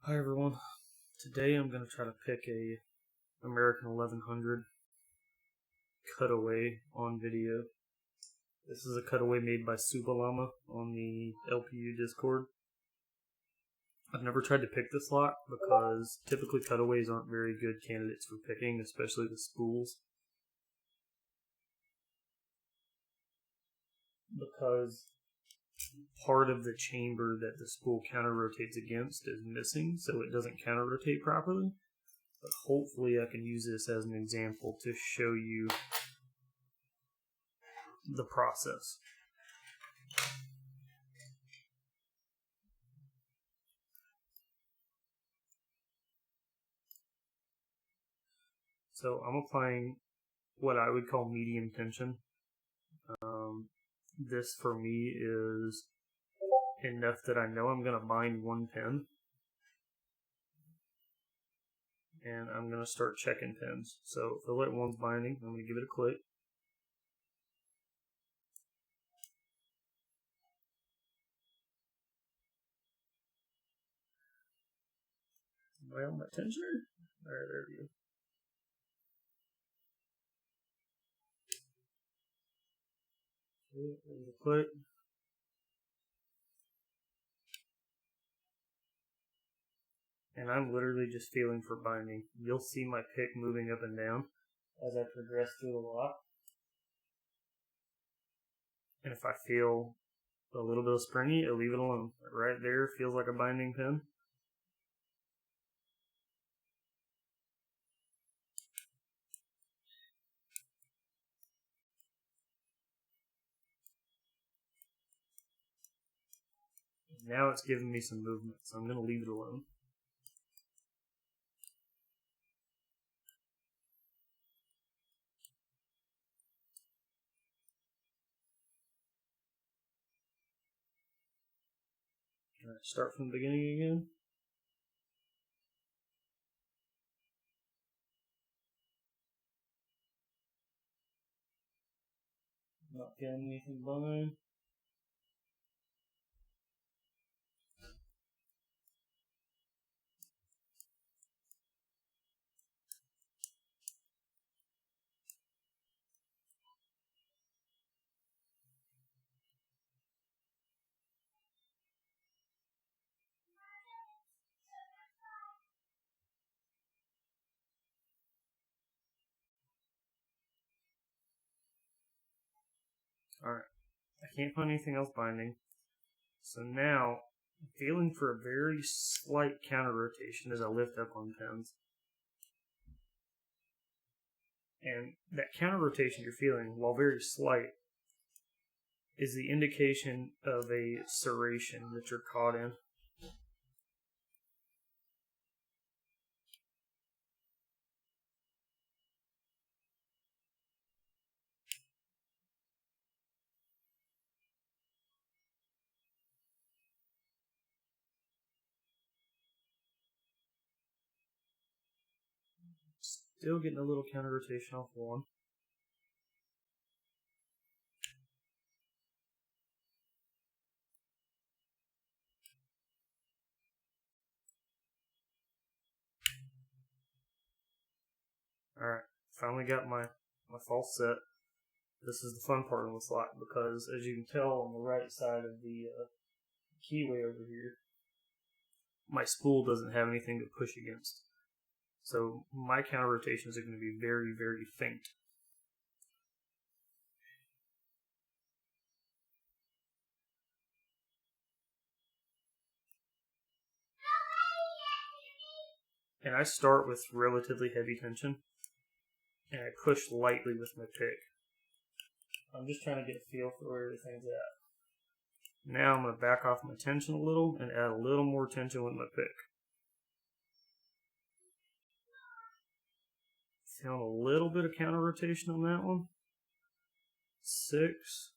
Hi everyone. Today I'm going to try to pick a American 1100 cutaway on video. This is a cutaway made by Subalama on the LPU Discord. I've never tried to pick this lot because typically cutaways aren't very good candidates for picking, especially the spools. Because part of the chamber that the spool counter rotates against is missing, so it doesn't counter rotate properly. But hopefully I can use this as an example to show you the process. So I'm applying what I would call medium tension. This for me is enough that I know I'm going to bind one pin. And I'm going to start checking pins. So feel like one's binding. I'm going to give it a click. Am I on my tensioner? Alright, there we go. Okay, there's a click. And I'm literally just feeling for binding. You'll see my pick moving up and down as I progress through the lot. And if I feel a little bit of springy, I'll leave it alone. Right there feels like a binding pin. Now it's giving me some movement, so I'm going to leave it alone. Alright, start from the beginning again. Not feeling anything bind. Alright, I can't find anything else binding. So now, I'm feeling for a very slight counter rotation as I lift up on pins. And that counter rotation you're feeling, while very slight, is the indication of a serration that you're caught in. Still getting a little counter rotation off one. Alright, finally got my false set. This is the fun part of this lot because, as you can tell on the right side of the keyway over here, my spool doesn't have anything to push against. So my counter rotations are going to be very, very faint. And I start with relatively heavy tension, and I push lightly with my pick. I'm just trying to get a feel for where everything's at. Now I'm going to back off my tension a little and add a little more tension with my pick. Feeling a little bit of counter rotation on that one. 6.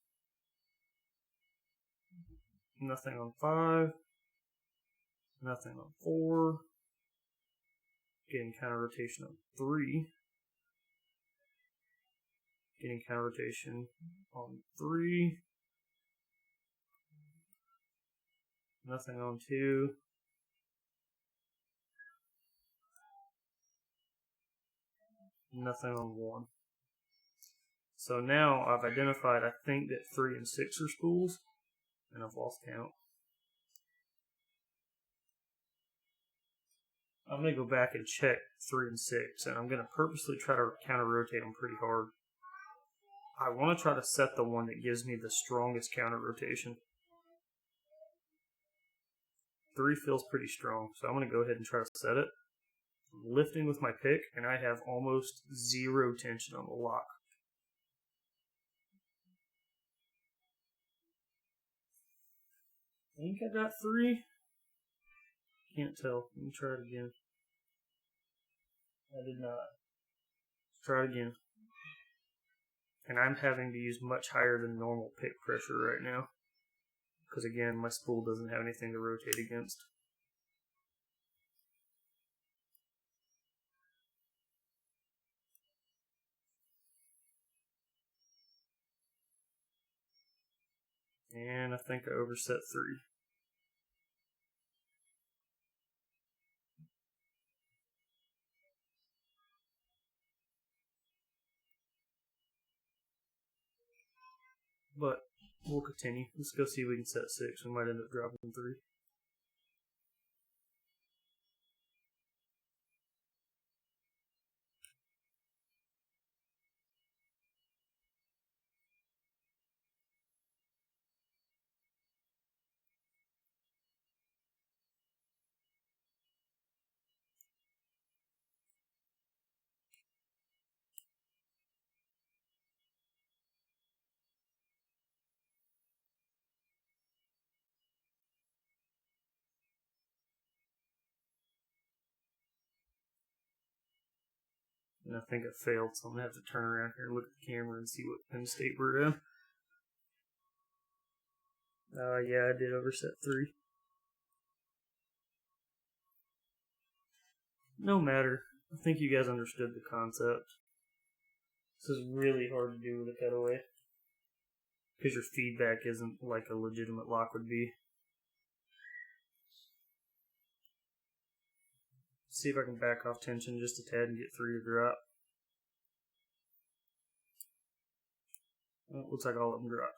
Nothing on 5. Nothing on 4. Getting counter rotation on 3. Getting counter rotation on 3. Nothing on 2. nothing on 1. So now I've identified, I think, that 3 and 6 are spools, and I've lost count. I'm going to go back and check 3 and 6, and I'm going to purposely try to counter-rotate them pretty hard. I want to try to set the one that gives me the strongest counter-rotation. 3 feels pretty strong, so I'm going to go ahead and try to set it. I'm lifting with my pick, and I have almost 0 tension on the lock. I think I got 3. Can't tell. Let me try it again. I did not. Let's try it again. And I'm having to use much higher than normal pick pressure right now. Because again, my spool doesn't have anything to rotate against. And I think I overset 3. But we'll continue. Let's go see if we can set 6. We might end up dropping 3. And I think I failed, so I'm going to have to turn around here and look at the camera and see what pin state we're in. Yeah, I did overset 3. No matter. I think you guys understood the concept. This is really hard to do with a cutaway. Because your feedback isn't like a legitimate lock would be. See if I can back off tension just a tad and get 3 to drop. Well, looks like all of them drop.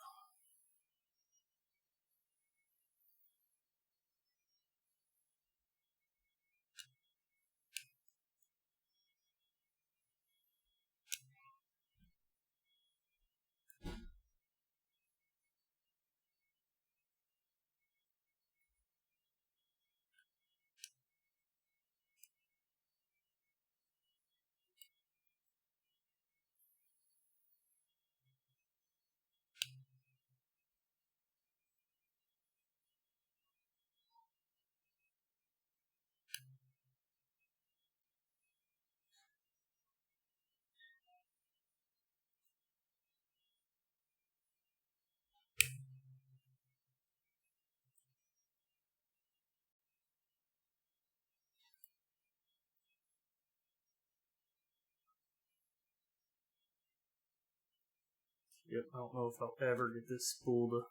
Yep, I don't know if I'll ever get this spool to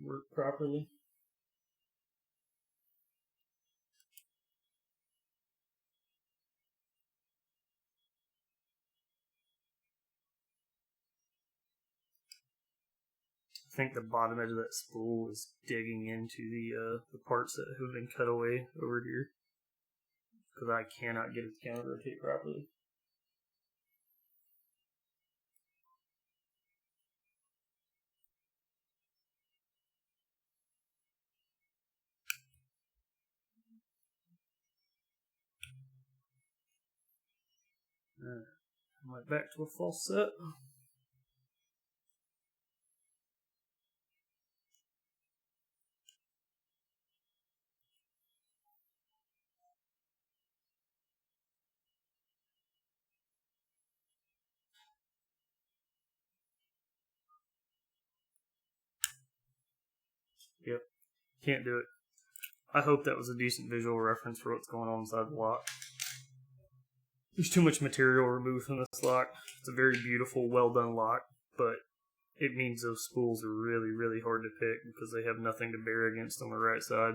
work properly. I think the bottom edge of that spool is digging into the parts that have been cut away over here. Because I cannot get it to counter rotate properly. Alright, I'm right back to a false set. Yep, can't do it. I hope that was a decent visual reference for what's going on inside the lock. There's too much material removed from this lock. It's a very beautiful, well done lock, but it means those spools are really, really hard to pick because they have nothing to bear against on the right side.